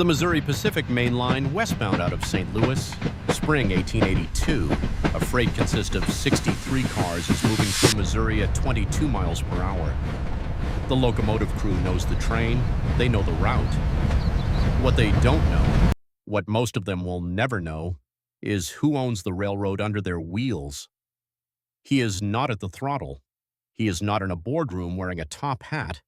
The Missouri Pacific Main Line westbound out of St. Louis, spring 1882. A freight consist of 63 cars is moving through Missouri at 22 miles per hour. The locomotive crew knows the train, they know the route. What they don't know, what most of them will never know, is who owns the railroad under their wheels. He is not at the throttle. He is not in a boardroom wearing a top hat.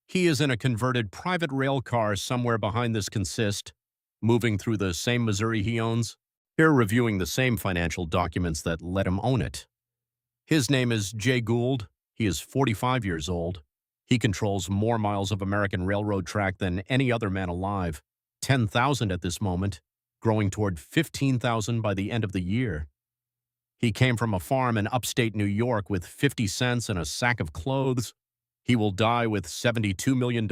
He is in a converted private rail car somewhere behind this consist, moving through the same Missouri he owns, here reviewing the same financial documents that let him own it. His name is Jay Gould. He is 45 years old. He controls more miles of American railroad track than any other man alive, 10,000 at this moment, growing toward 15,000 by the end of the year. He came from a farm in upstate New York with 50 cents and a sack of clothes. He will die with $72 million,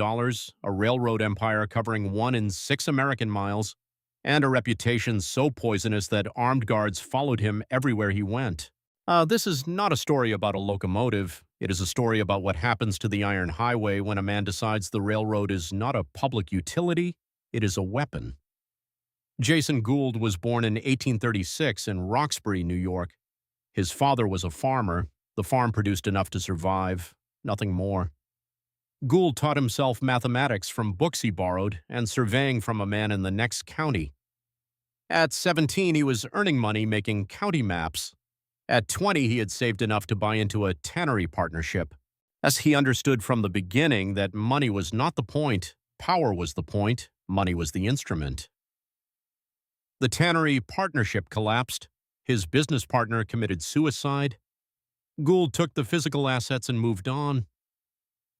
a railroad empire covering 1 in 6 American miles, and a reputation so poisonous that armed guards followed him everywhere he went. This is not a story about a locomotive. It is a story about what happens to the iron highway when a man decides the railroad is not a public utility, it is a weapon. Jason Gould was born in 1836 in Roxbury, New York. His father was a farmer. The farm produced enough to survive, nothing more. Gould taught himself mathematics from books he borrowed and surveying from a man in the next county. At 17, he was earning money making county maps. At 20, he had saved enough to buy into a tannery partnership, as he understood from the beginning that money was not the point, power was the point, money was the instrument. The tannery partnership collapsed. His business partner committed suicide. Gould took the physical assets and moved on.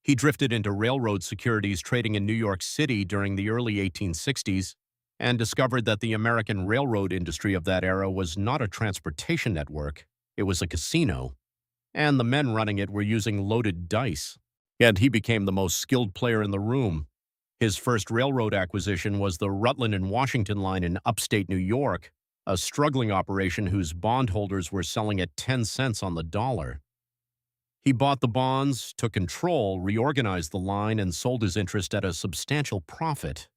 He drifted into railroad securities trading in New York City during the early 1860s and discovered that the American railroad industry of that era was not a transportation network. It was a casino, and the men running it were using loaded dice. And he became the most skilled player in the room. His first railroad acquisition was the Rutland and Washington line in upstate New York, a struggling operation whose bondholders were selling at 10 cents on the dollar. He bought the bonds, took control, reorganized the line, and sold his interest at a substantial profit.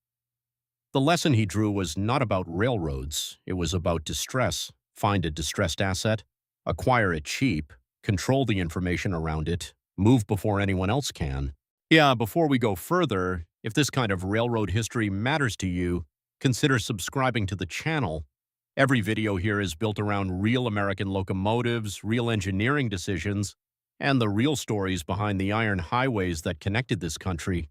The lesson he drew was not about railroads. It was about distress. Find a distressed asset, acquire it cheap, control the information around it, move before anyone else can. Before we go further, if this kind of railroad history matters to you, consider subscribing to the channel. Every video here is built around real American locomotives, real engineering decisions, and the real stories behind the iron highways that connected this country.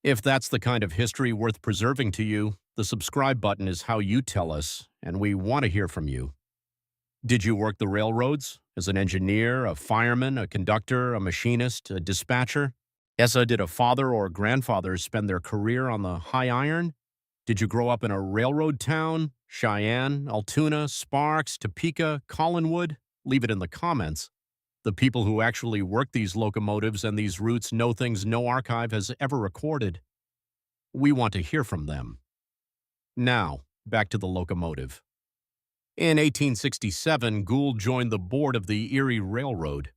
If that's the kind of history worth preserving to you, the subscribe button is how you tell us, and we want to hear from you. Did you work the railroads? As an engineer, a fireman, a conductor, a machinist, a dispatcher? Did a father or grandfather spend their career on the high iron? Did you grow up in a railroad town? Cheyenne, Altoona, Sparks, Topeka, Collinwood? Leave it in the comments. The people who actually worked these locomotives and these routes know things no archive has ever recorded. We want to hear from them. Now, back to the locomotive. In 1867, Gould joined the board of the Erie Railroad.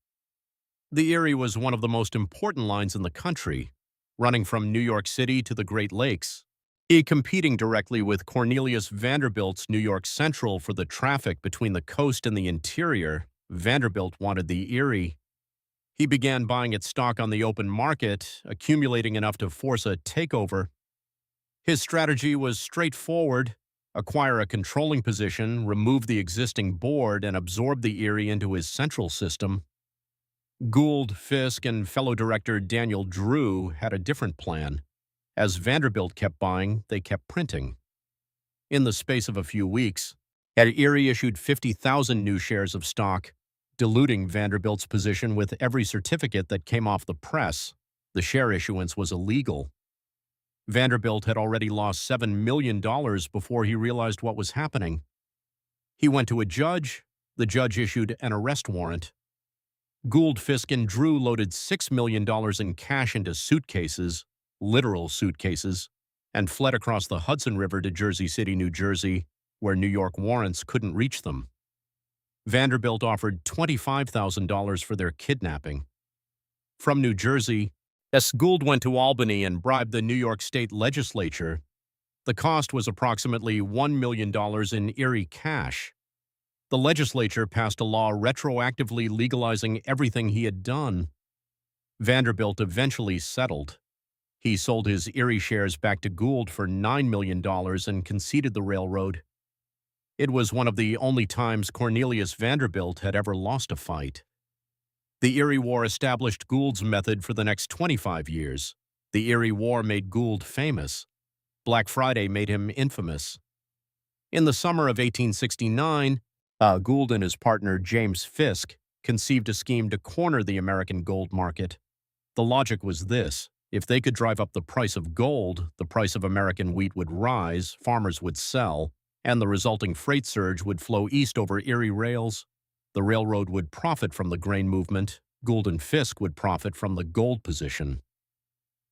The Erie was one of the most important lines in the country, running from New York City to the Great Lakes. Competing directly with Cornelius Vanderbilt's New York Central for the traffic between the coast and the interior, Vanderbilt wanted the Erie. He began buying its stock on the open market, accumulating enough to force a takeover. His strategy was straightforward: acquire a controlling position, remove the existing board, and absorb the Erie into his central system. Gould, Fisk, and fellow director Daniel Drew had a different plan. As Vanderbilt kept buying, they kept printing. In the space of a few weeks, Erie issued 50,000 new shares of stock, diluting Vanderbilt's position with every certificate that came off the press. The share issuance was illegal. Vanderbilt had already lost $7 million before he realized what was happening. He went to a judge. The judge issued an arrest warrant. Gould, Fisk, and Drew loaded $6 million in cash into suitcases, literal suitcases, and fled across the Hudson River to Jersey City, New Jersey, where New York warrants couldn't reach them. Vanderbilt offered $25,000 for their kidnapping. From New Jersey, Gould went to Albany and bribed the New York State Legislature. The cost was approximately $1 million in Erie cash. The legislature passed a law retroactively legalizing everything he had done. Vanderbilt eventually settled. He sold his Erie shares back to Gould for $9 million and conceded the railroad. It was one of the only times Cornelius Vanderbilt had ever lost a fight. The Erie War established Gould's method for the next 25 years. The Erie War made Gould famous. Black Friday made him infamous. In the summer of 1869, Gould and his partner James Fisk conceived a scheme to corner the American gold market. The logic was this: if they could drive up the price of gold, the price of American wheat would rise, farmers would sell, and the resulting freight surge would flow east over Erie rails. The railroad would profit from the grain movement. Gould and Fisk would profit from the gold position.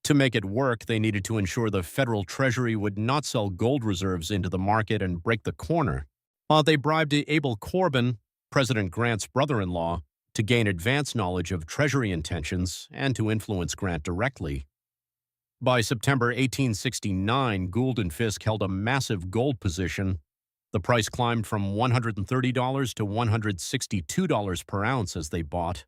To make it work, they needed to ensure the federal treasury would not sell gold reserves into the market and break the corner. They bribed Abel Corbin, President Grant's brother-in-law, to gain advance knowledge of Treasury intentions and to influence Grant directly. By September 1869, Gould and Fisk held a massive gold position. The price climbed from $130 to $162 per ounce as they bought.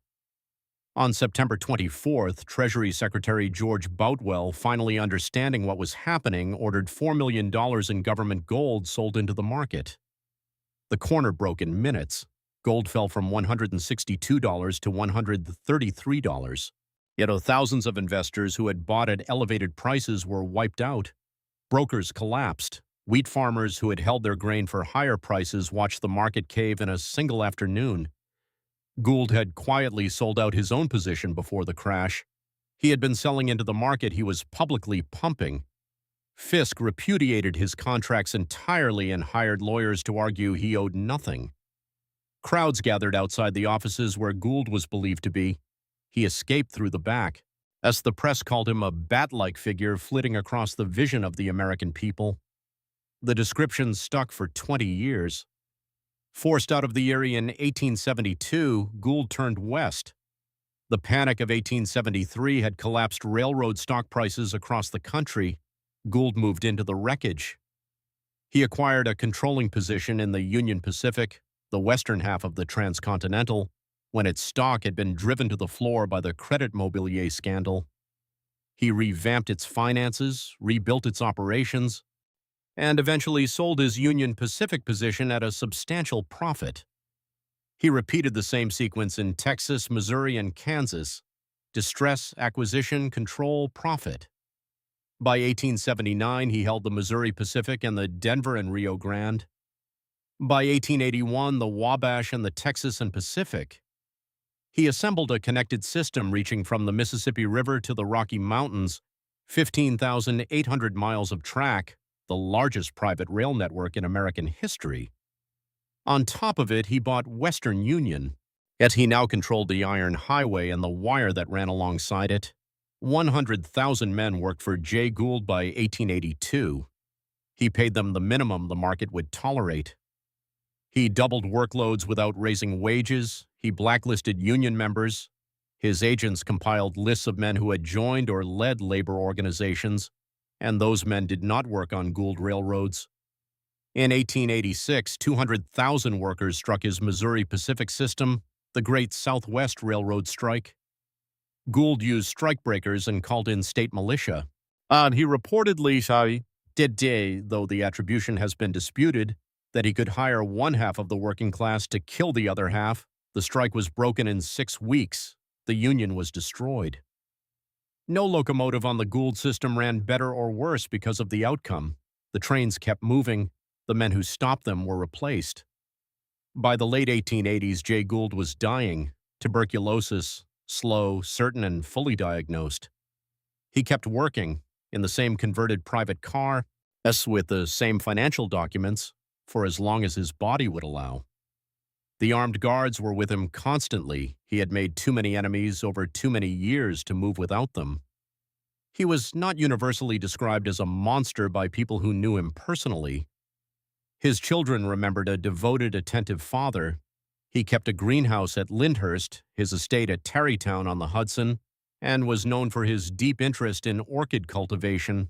On September 24th, Treasury Secretary George Boutwell, finally understanding what was happening, ordered $4 million in government gold sold into the market. The corner broke in minutes. Gold fell from $162 to $133. Yet thousands of investors who had bought at elevated prices were wiped out. Brokers collapsed. Wheat farmers who had held their grain for higher prices watched the market cave in a single afternoon. Gould had quietly sold out his own position before the crash. He had been selling into the market he was publicly pumping. Fisk repudiated his contracts entirely and hired lawyers to argue he owed nothing. Crowds gathered outside the offices where Gould was believed to be. He escaped through the back, as the press called him a bat-like figure flitting across the vision of the American people. The description stuck for 20 years. Forced out of the Erie in 1872, Gould turned west. The Panic of 1873 had collapsed railroad stock prices across the country. Gould moved into the wreckage. He acquired a controlling position in the Union Pacific, the western half of the Transcontinental, when its stock had been driven to the floor by the Credit Mobilier scandal. He revamped its finances, rebuilt its operations, and eventually sold his Union Pacific position at a substantial profit. He repeated the same sequence in Texas, Missouri, and Kansas: distress, acquisition, control, profit. By 1879, he held the Missouri Pacific and the Denver and Rio Grande. By 1881, the Wabash and the Texas and Pacific. He assembled a connected system reaching from the Mississippi River to the Rocky Mountains, 15,800 miles of track, the largest private rail network in American history. On top of it, he bought Western Union, yet he now controlled the Iron Highway and the wire that ran alongside it. 100,000 men worked for Jay Gould by 1882. He paid them the minimum the market would tolerate. He doubled workloads without raising wages. He blacklisted union members. His agents compiled lists of men who had joined or led labor organizations, and those men did not work on Gould railroads. In 1886, 200,000 workers struck his Missouri Pacific system, the Great Southwest Railroad strike. Gould used strikebreakers and called in state militia. He reportedly did, though the attribution has been disputed, that he could hire one half of the working class to kill the other half. The strike was broken in 6 weeks. The Union was destroyed. No locomotive on the Gould system ran better or worse because of the outcome. The trains kept moving. The men who stopped them were replaced. By the late 1880s, Jay Gould was dying. Tuberculosis, slow, certain, and fully diagnosed. He kept working in the same converted private car, as with the same financial documents, for as long as his body would allow. The armed guards were with him constantly. He had made too many enemies over too many years to move without them. He was not universally described as a monster by people who knew him personally. His children remembered a devoted, attentive father. He kept a greenhouse at Lyndhurst, his estate at Tarrytown on the Hudson, and was known for his deep interest in orchid cultivation.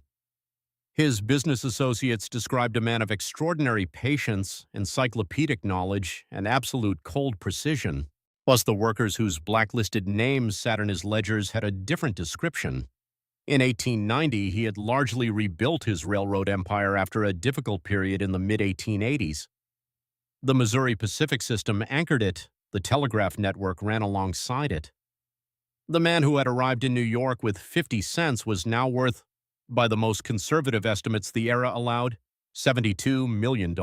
His business associates described a man of extraordinary patience, encyclopedic knowledge, and absolute cold precision. Plus, the workers whose blacklisted names sat in his ledgers had a different description. In 1890, he had largely rebuilt his railroad empire after a difficult period in the mid-1880s. The Missouri Pacific system anchored it. The telegraph network ran alongside it. The man who had arrived in New York with 50 cents was now worth, by the most conservative estimates the era allowed, $72 million.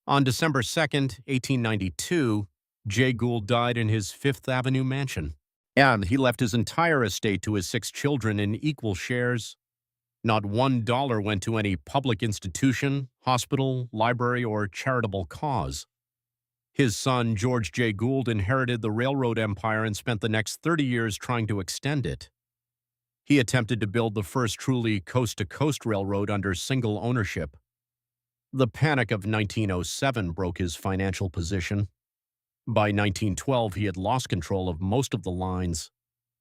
On December 2nd, 1892, Jay Gould died in his Fifth Avenue mansion, and he left his entire estate to his 6 children in equal shares. Not $1 went to any public institution, hospital, library, or charitable cause. His son, George J. Gould, inherited the railroad empire and spent the next 30 years trying to extend it. He attempted to build the first truly coast-to-coast railroad under single ownership. The Panic of 1907 broke his financial position. By 1912, he had lost control of most of the lines.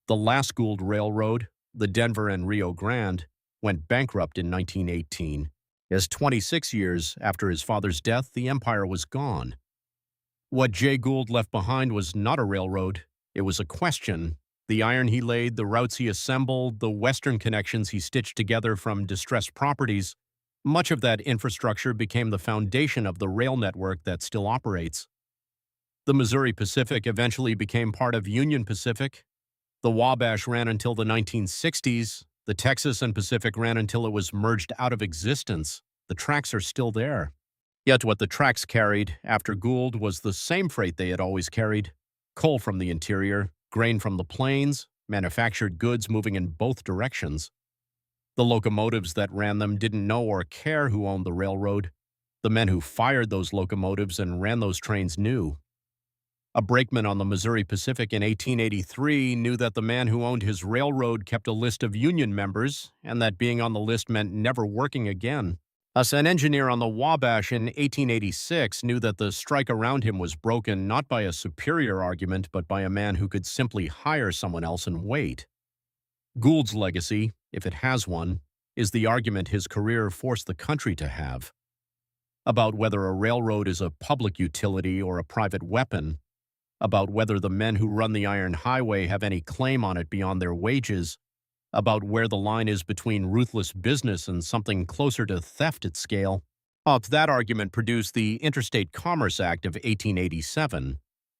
The last Gould Railroad, the Denver and Rio Grande, went bankrupt in 1918. As 26 years after his father's death, the empire was gone. What Jay Gould left behind was not a railroad. It was a question. The iron he laid, the routes he assembled, the western connections he stitched together from distressed properties, much of that infrastructure became the foundation of the rail network that still operates. The Missouri Pacific eventually became part of Union Pacific. The Wabash ran until the 1960s. The Texas and Pacific ran until it was merged out of existence. The tracks are still there. Yet what the tracks carried after Gould was the same freight they had always carried: coal from the interior, grain from the plains, manufactured goods moving in both directions. The locomotives that ran them didn't know or care who owned the railroad. The men who fired those locomotives and ran those trains knew. A brakeman on the Missouri Pacific in 1883 knew that the man who owned his railroad kept a list of union members, and that being on the list meant never working again. Thus, an engineer on the Wabash in 1886 knew that the strike around him was broken not by a superior argument, but by a man who could simply hire someone else and wait. Gould's legacy, if it has one, is the argument his career forced the country to have. About whether a railroad is a public utility or a private weapon, about whether the men who run the iron highway have any claim on it beyond their wages, about where the line is between ruthless business and something closer to theft at scale. That argument produced the Interstate Commerce Act of 1887.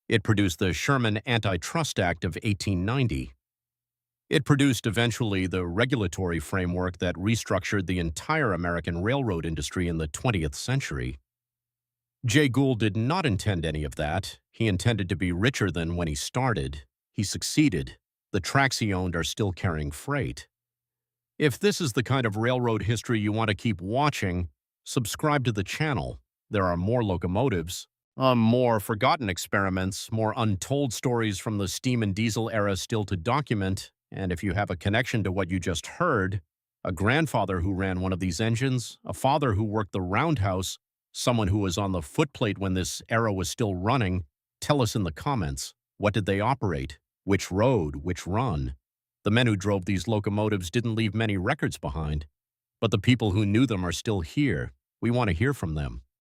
It produced the Sherman Antitrust Act of 1890. It produced eventually the regulatory framework that restructured the entire American railroad industry in the 20th century. Jay Gould did not intend any of that. He intended to be richer than when he started. He succeeded. The tracks he owned are still carrying freight. If this is the kind of railroad history you want to keep watching, subscribe to the channel. There are more locomotives, more forgotten experiments, more untold stories from the steam and diesel era still to document, and if you have a connection to what you just heard, a grandfather who ran one of these engines, a father who worked the roundhouse, someone who was on the footplate when this era was still running, tell us in the comments. What did they operate? Which road? Which run? The men who drove these locomotives didn't leave many records behind, but the people who knew them are still here. We want to hear from them.